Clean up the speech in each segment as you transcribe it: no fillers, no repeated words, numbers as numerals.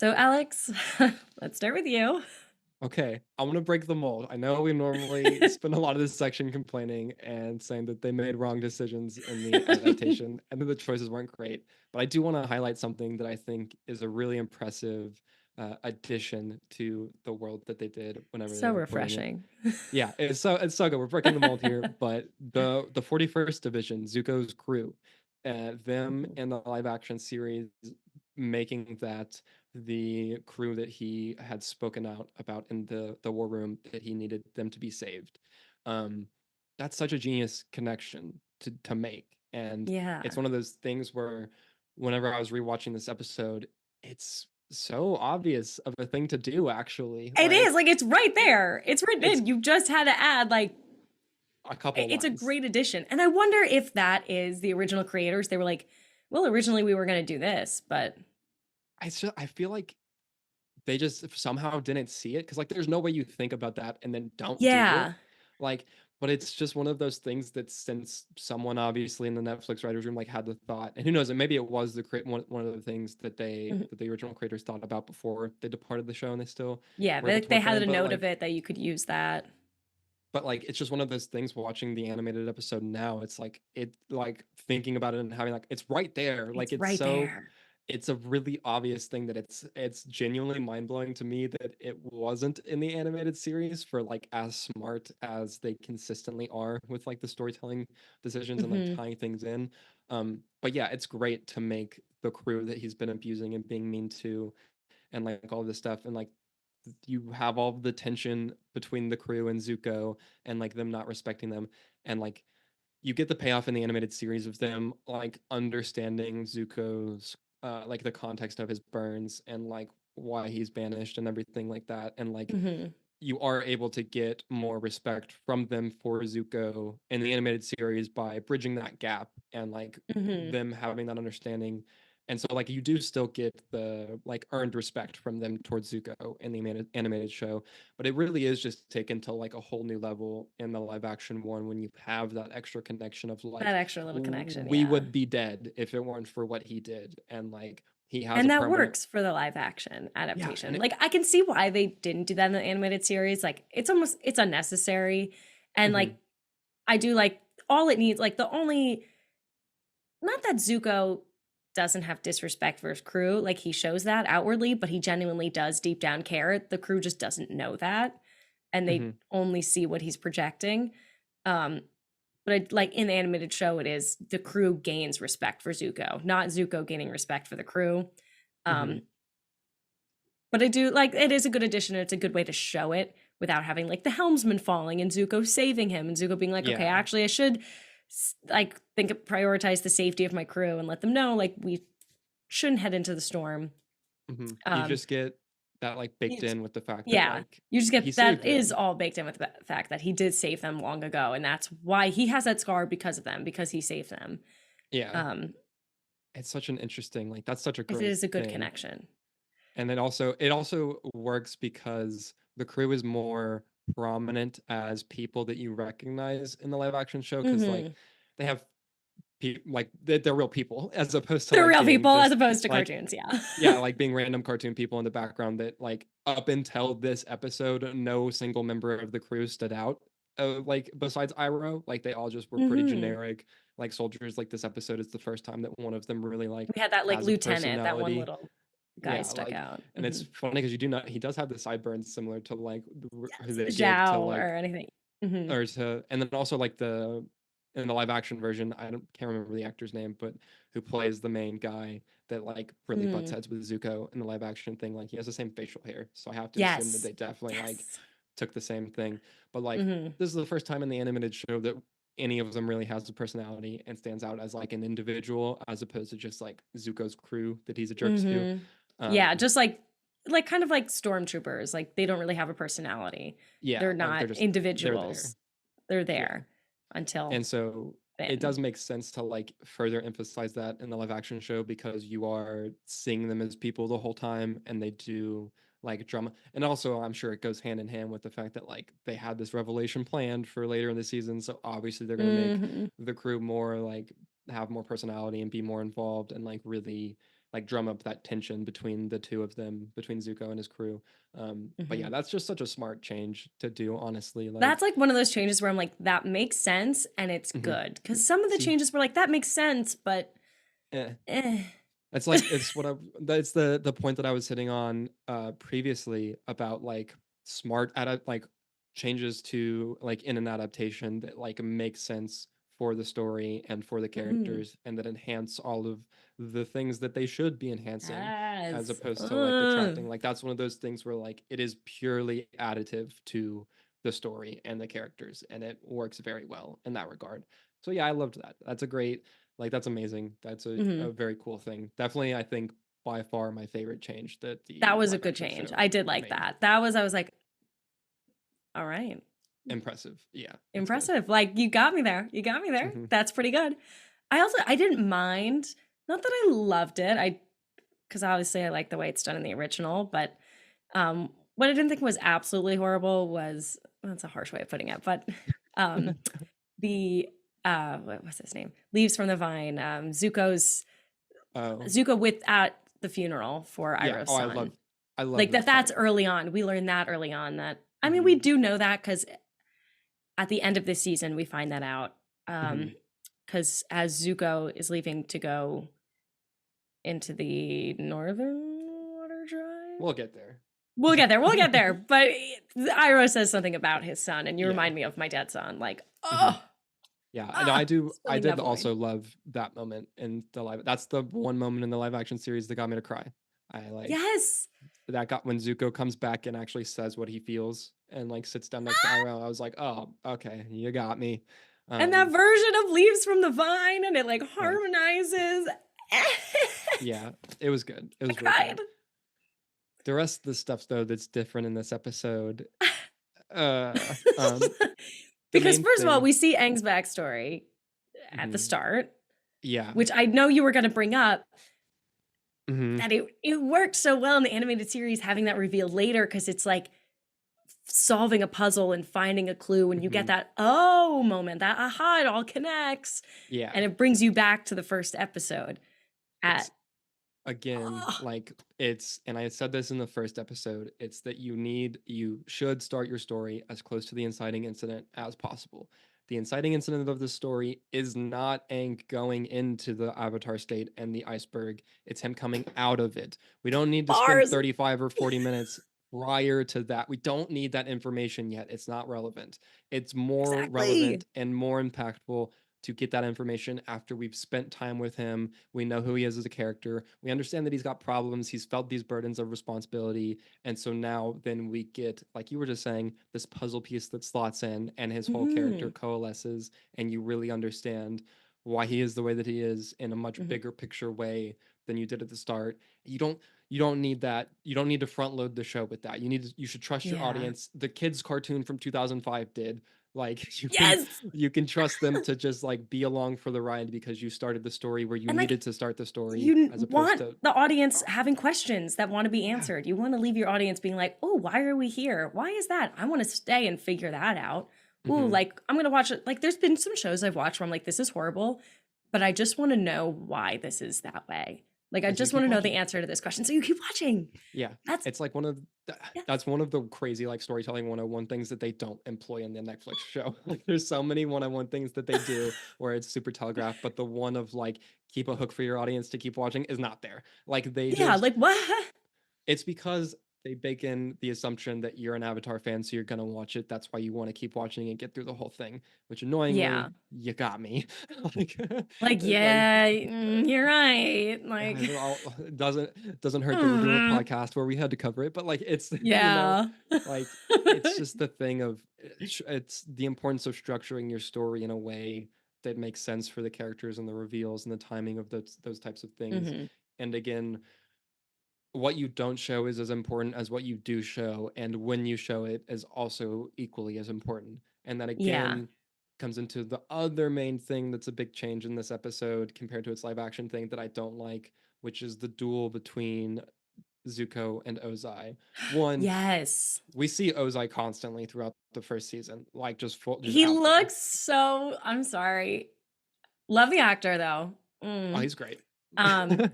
So, Alex, let's start with you. Okay, I'm gonna break the mold. I know we normally spend a lot of this section complaining and saying that they made wrong decisions in the adaptation and that the choices weren't great, but I do want to highlight something that I think is a really impressive addition to the world that they did whenever they So were putting it. refreshing. Yeah, it's so good. We're breaking the mold here, but the 41st Division, Zuko's crew, them in the live action series, making that the crew that he had spoken out about in the war room that he needed them to be saved. Um, that's such a genius connection to make, and Yeah. it's one of those things where whenever I was rewatching this episode, it's so obvious of a thing to do. Actually, It is like it's right there. It's written it's in. You just had to add like a couple it's a lines. great addition. And I wonder if that is the original creators. They were like, well, originally we were going to do this, but I feel like they just somehow didn't see it because like there's no way you think about that and then don't do it. yeah. Like, but it's just one of those things that since someone obviously in the Netflix writers room like had the thought, and who knows, and maybe it was one of the things that Mhm. the original creators thought about before they departed the show and they still Yeah, were able to they work on had it. a note of it that you could use that. But like it's just one of those things watching the animated episode now, it's like it like thinking about it and having like it's right there. Like It's right there. it's a really obvious thing that it's genuinely mind-blowing to me that it wasn't in the animated series for like as smart as they consistently are with like the storytelling decisions and like Hmm. tying things in. But yeah, it's great to make the crew that he's been abusing and being mean to and like all this stuff and like you have all the tension between the crew and Zuko and like them not respecting them and like you get the payoff in the animated series of them like understanding Zuko's like the context of his burns and like why he's banished and everything like that and like Hmm. you are able to get more respect from them for Zuko in the animated series by bridging that gap and like Hmm. them having that understanding. And so like you do still get the like earned respect from them towards Zuko in the animated show, but it really is just taken to like a whole new level in the live action one when you have that extra connection of That like extra little connection. we Yeah. would be dead if it weren't for what he did and like he has a And that permanent works for the live action yeah adaptation. and Like I can see why they didn't do that in the animated series. Like it's unnecessary. And mhm, like I do like all it needs like the only not that Zuko doesn't have disrespect for his crew, like he shows that outwardly, but he genuinely does deep down care. The crew just doesn't know that and they mhm, only see what he's projecting. Um but like in the animated show it is the crew gains respect for Zuko, not Zuko gaining respect for the crew. mhm. Um But I do like it is a good addition. It's a good way to show it without having like the helmsman falling and Zuko saving him and Zuko being like, okay, Yeah. actually, I should like prioritize the safety of my crew and let them know like we shouldn't head into the storm. You Um, just get that like baked it's- in with the fact that yeah, like you just he get that saved is them. all baked in with the fact that he did save them long ago, and that's why he has that scar because of them because he saved them. Yeah. Um, It's such an interesting like that's such a it great is a good thing. connection. And then also it also works because the crew is more prominent as people that you recognize in the live action show because like Hmm. they have like they're real people as opposed to They're like real being people as just opposed to like cartoons. Yeah. yeah, like being random cartoon people in the background that like up until this episode, no single member of the crew stood out. Like besides Iroh, like they all just were pretty Hmm. generic, like soldiers. Like this episode is the first time that one of them really like We had that like has a lieutenant, that one personality. little guy Yeah, stuck like, out. and it's funny because you do not. He does have the sideburns similar to like who they Yes, give to Zhao like or anything. Hmm. or to and then also like the in the live action version I don't can't remember the actor's name but who plays the main guy that like really butts Mm. heads with Zuko in the live action thing like he has the same facial hair so I have to assume that Yes. they definitely like Yes. took the same thing but like Hmm. this is the first time in the animated show that any of them really has a personality and stands out as like an individual as opposed to just like Zuko's crew that he's a jerk to Hmm. um Yeah, just like kind of like stormtroopers. Like they don't really have a personality. yeah They're like not they're there individuals. They're yeah. there until And so it then. does make sense to like further emphasize that in the live action show because you are seeing them as people the whole time and they do like drama. And also I'm sure it goes hand in hand with the fact that like they had this revelation planned for later in the season. So obviously they're gonna make Hmm. the crew more like have more personality and be more involved and like really like drum up that tension between the two of them, between Zuko and his crew. But yeah, Mhm. that's just such a smart change to do, honestly. That's Like, like one of those changes where I'm like, that makes sense and it's mhm. good. Because some of the See, changes were like, that makes sense, but eh. eh. It's like it's what I that's the point that I was hitting on previously about like smart like changes to like in an adaptation that like make sense for the story and for the Mhm. characters and that enhance all of the things that they should be enhancing as Yes. opposed to like detracting. Like that's one of those things where like it is purely additive to the story and the characters and it works very well in that regard. So yeah, I loved that. That's a great like that's amazing. That's a Mhm. very cool thing. Definitely, I think by far my favorite change that That the was a live good action change. show I did like made. that. That was, I was like, all right. Impressive. Yeah, it's good. Impressive. Like you got me there. You got me there. Hmm. That's pretty good. I didn't mind, not that I loved it. Because obviously I like the way it's done in the original, but what I didn't think was absolutely horrible was, that's a harsh way of putting it, but um the what was his name? Leaves from the Vine. Oh, Zuko with at the funeral for yeah. Iroh's Oh, son. I love Like that that's part. early on. We learned that early on that I mean we Hmm. do know that because at the end of this season we find that out. Hmm. Because as Zuko is leaving to go into the Northern Water Drive. We'll get there. We'll get there. We'll get there. But Iroh says something about his son, and you Yeah. remind me of my dead son. Like, Hmm. oh, Yeah. No, ah, I spilling did that boy. also love that moment in the live. That's the one moment in the live action series that got me to cry. I like Yes. that got when Zuko comes back and actually says what he feels and like sits down next to Ah! Iroh. I was like, oh, okay, you got me. And that Um, version of Leaves from the Vine, and it like uh, harmonizes. yeah, it was good. It I was real cried. good. The rest of the stuff though that's different in this episode, uh, um, the Because main first of all, thing, we see Aang's backstory at the mhm, start, yeah, which I know you were going to bring up, hmm, that it worked so well in the animated series having that reveal later because it's like solving a puzzle and finding a clue and you get hmm, that oh moment, that aha, it all connects, yeah. and it brings you back to the first episode It's at again oh, like it's and I said this in the first episode, it's that you should start your story as close to the inciting incident as possible. The inciting incident of the story is not Aang going into the avatar state and the iceberg, it's him coming out of it. We don't need to spend bars. 35 or 40 minutes prior to that. We don't need that information yet. It's not relevant. It's more Exactly. relevant and more impactful to get that information after we've spent time with him. We know who he is as a character. We understand that he's got problems. He's felt these burdens of responsibility. And so now then we get, like you were just saying, this puzzle piece that slots in and his whole character Mhm. coalesces. And you really understand why he is the way that he is in a much Mhm. bigger picture way than you did at the start. You don't need that. You don't need to front load the show with that. You should trust your Yeah. audience. The kids cartoon from 2005 did. Like Yes. you can trust them to just like be along for the ride because you started the story where you And like needed to start the story you as opposed want to the audience having questions that want to be yeah. answered. You want to leave your audience being like, "Oh, why are we here? Why is that? I want to stay and figure that out." Ooh, Hmm. like I'm going to watch it. Like there's been some shows I've watched where I'm like, "This is horrible," but I just want to know why this is that way. Like I And so you just want keep to know the watching. answer to this question. So you keep watching. Yeah. That's It's like yes. that's one of the crazy like storytelling 101 things that they don't employ in the Netflix show. Like there's so many 101 things that they do where it's super telegraphed, but the one of like keep a hook for your audience to keep watching is not there. Like they Yeah, just like what? it's because they bake in the assumption that you're an Avatar fan, so you're gonna watch it. That's why you want to keep watching and get through the whole thing. Which Yeah. annoyingly, you got me. Like, Like like yeah, you're right. yeah, Like it doesn't hurt that we're doing a mm, podcast where we had to cover it, but like it's yeah. like it's just the thing of it's the importance of structuring your story in a way that makes sense for the characters and the reveals and the timing of those types of things. Mhm. And again, what you don't show is as important as what you do show, and when you show it is also equally as important. And that Yeah. again comes into the other main thing that's a big change in this episode compared to its live action thing that I don't like, which is the duel between Zuko and Ozai. One, Yes. we see Ozai constantly throughout the first season, like just He out there. looks so I'm sorry. Love the actor though. Oh, Mm. he's great. Um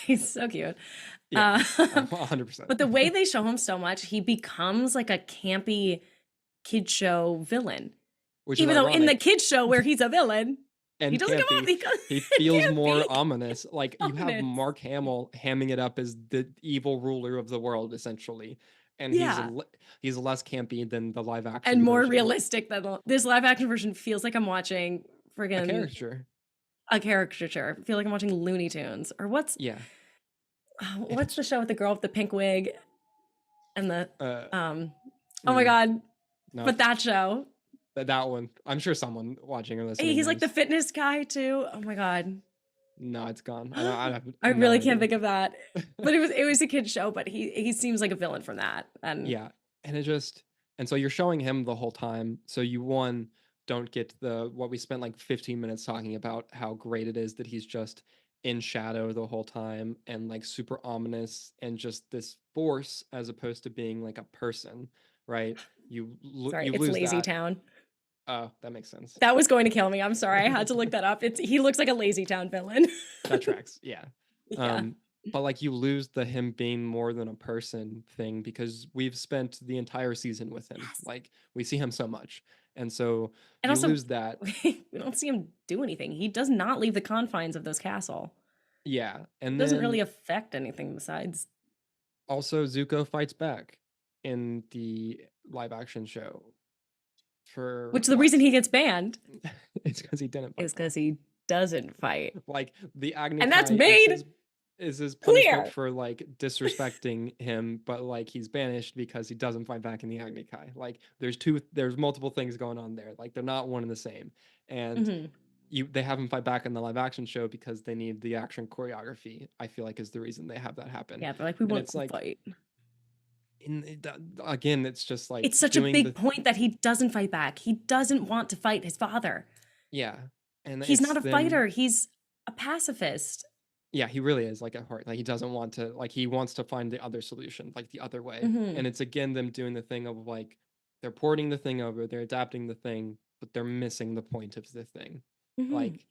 He's so cute. Yeah, Uh, 100%. but the way they show him so much, he becomes like a campy kid show villain. Which is Even though in the ironic kids show where he's a villain, he and doesn't come off campy. because He it feels can't more be ominous. Like you have ominous. Mark Hamill hamming it up as the evil ruler of the world, essentially, and Yeah. he's less campy than the live And action more version. realistic than this live action version feels like I'm watching A friggin' caricature, a caricature. I feel like I'm watching Looney Tunes. Or yeah, and what's it's the show with the girl with the pink wig and the uh, um oh my mm, god, but nope. that show. That one. I'm sure someone watching or listening He's like the knows. fitness guy too. Oh my god. No, it's gone. I have I no really can't idea. think of that. But it was a kid show, but he seems like a villain from that. And Yeah, and it just and so you're showing him the whole time. So you one don't get the what we spent like 15 minutes talking about how great it is that he's just in shadow the whole time and like super ominous and just this force as opposed to being like a person, right? sorry, You it's lose Lazy that. Town. Oh, that makes sense. That was going to kill me. I'm sorry. I had to look that up. He looks like a Lazy Town villain. That tracks. Yeah. Yeah. Um, but like you lose the him being more than a person thing because we've spent the entire season with him. Yes. Like we see him so much. And so And you also lose that. we don't see him do anything. He does not leave the confines of this castle. Yeah. It And doesn't really then affect anything besides also Zuko fights back in the live action show for which the what? reason he gets banned It's because he didn't is fight because back. he doesn't fight. Like the Agni And that's Kai made is his punishment clear. for like disrespecting him, but like he's banished because he doesn't fight back in the Agni Kai. Like there's multiple things going on there. Like they're not one and the same. And Hmm. they have him fight back in the live action show because they need the action choreography. I feel like is the reason they have that happen. Yeah, they're like, we And won't it's like fight. again, it's just like It's such a doing big the point that he doesn't fight back. He doesn't want to fight his father. yeah, and He's it's not a them. fighter. He's a pacifist. Yeah, he really is like at heart. Like he doesn't want to like he wants to find the other solution, like the other way. Hmm. And it's again them doing the thing of like they're porting the thing over, they're adapting the thing, but they're missing the point of the thing. Hmm. Like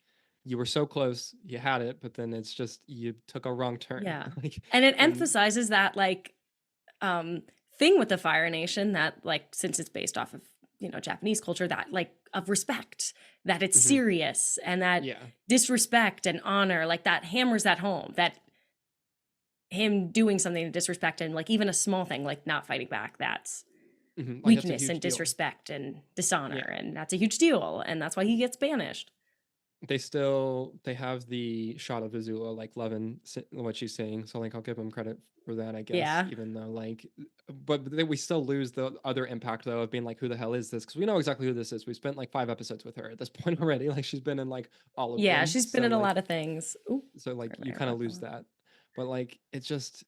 you were so close, you had it, but then it's just you took a wrong turn. Yeah. Like And it and emphasizes that like um thing with the Fire Nation that like since it's based off of, Japanese culture, that like of respect, that it's mhm, serious and that yeah, disrespect and honor, like that hammers that home, that him doing something to disrespect and like even a small thing like not fighting back, that's like that's a weakness huge and deal. disrespect and dishonor, Yeah. and that's a huge deal, and that's why he gets banished. They have the shot of Azula like loving what she's saying, so like I'll give him credit for that, I guess, Yeah. even though like but then we still lose the other impact though of being like who the hell is this, because we know exactly who this is. We spent like 5 episodes with her at this point already, like she's been in like all of Yeah, them, she's been so in a like lot of things. Ooh, like sorry, my you kind of AirPod fell lose off. that. But like it's just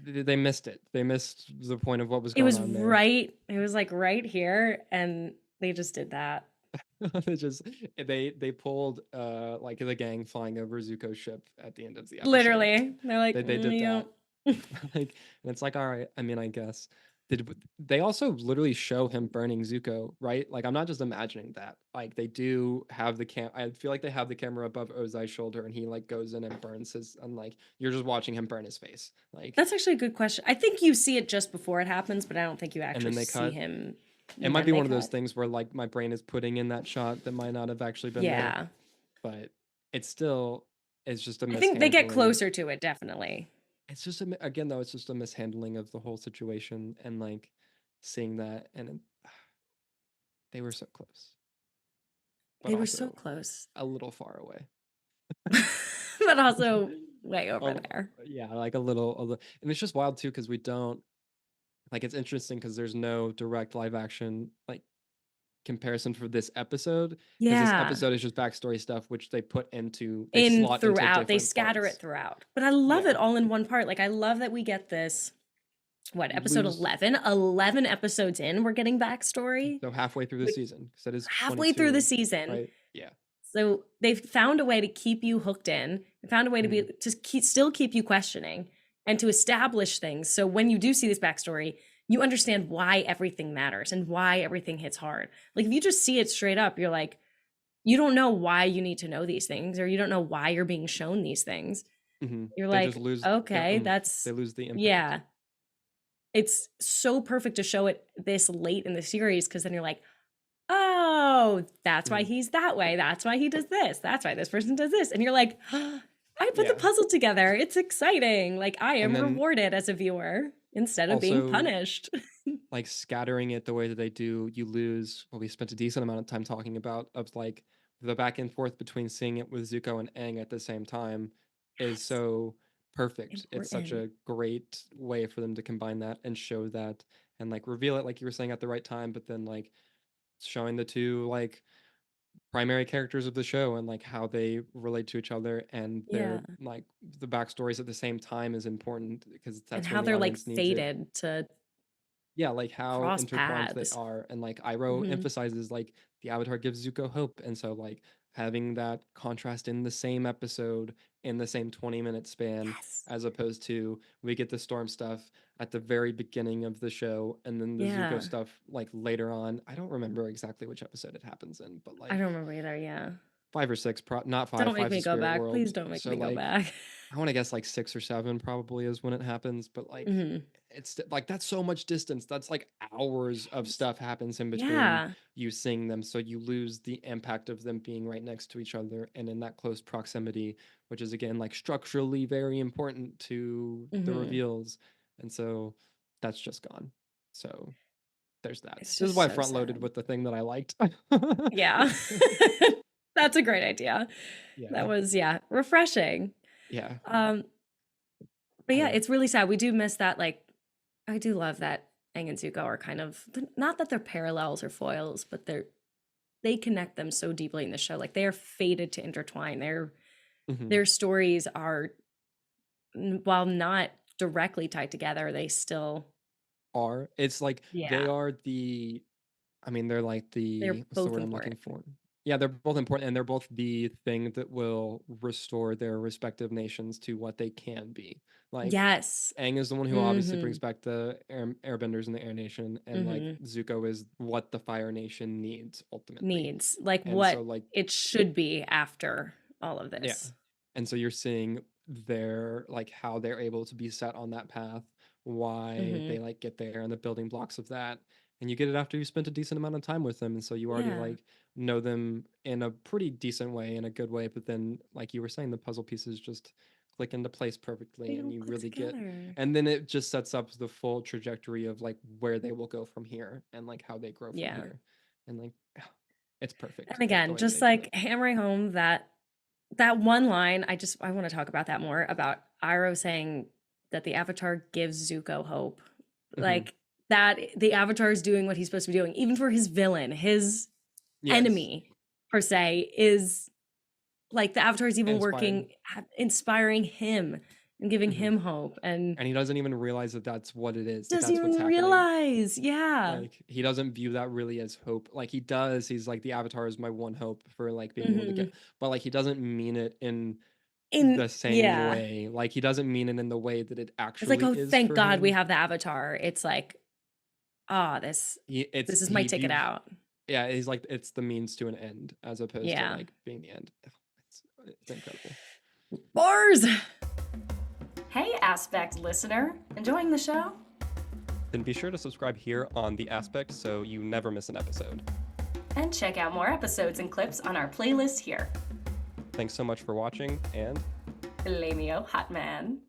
they missed it, they missed the point of what was It going was on there. right. It was like right here, and they just did that. They just they pulled like the gang flying over Zuko's ship at the end of the episode. Literally, they're like, They did yeah. that. Like, and it's like, all right, I mean, I guess. They also literally show him burning Zuko, right? Like I'm not just imagining that. Like they do have the I feel like they have the camera above Ozai's shoulder and he like goes in and burns his and like you're just watching him burn his face. Like That's actually a good question. I think you see it just before it happens, but I don't think you and actually then they see cut. him. It might Then be they one of those cut. things where like my brain is putting in that shot that might not have actually been there, Yeah, but it's still it's just a I think they get mishandling. closer to it. Definitely, It's just again though it's just a mishandling of the whole situation and like seeing that and they were so close but they were so also close, a little far away. but also way over Oh there. yeah, like a little and it's just wild too because we don't like it's interesting because there's no direct live action like comparison for this episode because this Yeah, episode is just backstory stuff which they in slot into throughout, they different scatter it parts. throughout. But I love Yeah, it all in one part. Like I love that we get this. What, you episode lose 11? 11 episodes in, we're getting backstory. so halfway through the Which season because that is halfway through the 22, season. right? Yeah. So they've found a way to keep you hooked in. They found a way to Mhm. still keep you questioning and to establish things. So when you do see this backstory, you understand why everything matters and why everything hits hard. Like if you just see it straight up, you're like, you don't know why you need to know these things, or you don't know why you're being shown these things. You're They just like, lose their "Okay, oomph. They that's" lose the impact. yeah. It's so perfect to show it this late in the series because then you're like, "Oh, that's why Mhm. he's that way. That's why he does this. That's why this person does this." And you're like, "I put the Yeah. puzzle together. It's exciting. Like, I And am then rewarded as a viewer instead of being also, punished." like, scattering it the way that they do, you lose what we spent a decent amount of time talking about, of like the back and forth between seeing it with Zuko and Aang at the same time is Yes, so perfect. It's such important. a great way for them to combine that and show that and like reveal it like you were saying at the right time, but then like showing the two like primary characters of the show and like how they relate to each other and Yeah, their like the backstories at the same time is important because and that's when how the they're, like, audience needs it. fated to Yeah, like how cross intertwined they paths. are, and like Iroh Mhm. emphasizes like the Avatar gives Zuko hope, and so like having that contrast in the same episode in the same 20-minute span, Yes. as opposed to we get the Storm stuff at the very beginning of the show, and then the Zuko Yeah. stuff like later on. I don't remember exactly which episode it happens in, but I like don't remember either, yeah. five or six, not five. Don't make Five's me a go spirit back. Please world, don't make so me go like back. I want to guess like 6 or 7 probably is when it happens, but like Mhm. it's like that's so much distance. That's like hours of Yes. stuff happens in between Yeah. you seeing them, so you lose the impact of them being right next to each other and in that close proximity, which is again like structurally very important to the Mhm. reveals, and so that's just gone. So there's that. It's This is just why I so front loaded sad. with the thing that I liked. Yeah. That's a great idea. Yeah, That was, yeah, refreshing. yeah, Um, but I yeah, don't know. it's really sad. We do miss that, like I do love that Aang and Zuko are kind of not that they're parallels or foils, but they connect them so deeply in the show. Like, they are fated to intertwine. Mhm. Their stories are while not directly tied together, they still Are it's like they yeah, are the I mean, they're like they're the what's the both word I'm important. looking for? Yeah, they're both important and they're both the thing that will restore their respective nations to what they can be. Like Yes. Aang is the one who obviously brings Mhm. back the airbenders and the air nation, and like Mhm. Zuko is what the fire nation needs ultimately. Needs like And so what like it should be after all of yeah. this. And so you're seeing their like how they're able to be set on that path, why they Mhm. like get there and the building blocks of that. And you get it after you spent a decent amount of time with them. And so you already Yeah. like know them in a pretty decent way, in a good way. But then like you were saying, the puzzle pieces just click into place perfectly They and don't you click really get together. and then it just sets up the full trajectory of like where they will go from here and like how they grow from Yeah. here. And like it's perfect And the again, way that just they do it. like hammering home that one line, I want to talk about that more about Iroh saying that the Avatar gives Zuko hope. Mhm. Like that the Avatar is doing what he's supposed to be doing, even for his villain, his Yes. enemy per se, is like the Avatar is even Inspired. working, inspiring him and giving Mhm. him hope and And he doesn't even realize that that's what it is, that doesn't that's what's even happening. realize. Yeah. Like, he doesn't view that really as hope. Like, he does, he's like, "The Avatar is my one hope for, like, being able to Mhm. get," but, like, he doesn't mean it in In the same yeah. way. Like, he doesn't mean it in the way that it It's like, actually "Oh, is thank for God we him. have the Avatar." It's like, "Ah, this is my He ticket views out." yeah, he's like, it's the means to an end as opposed to, Yeah. like, being the end. Ugh, it's incredible. Bars! Hey, Aspect listener. Enjoying the show? Then be sure to subscribe here on The Aspect so you never miss an episode. And check out more episodes and clips on our playlist here. Thanks so much for watching, and Lameo Hotman.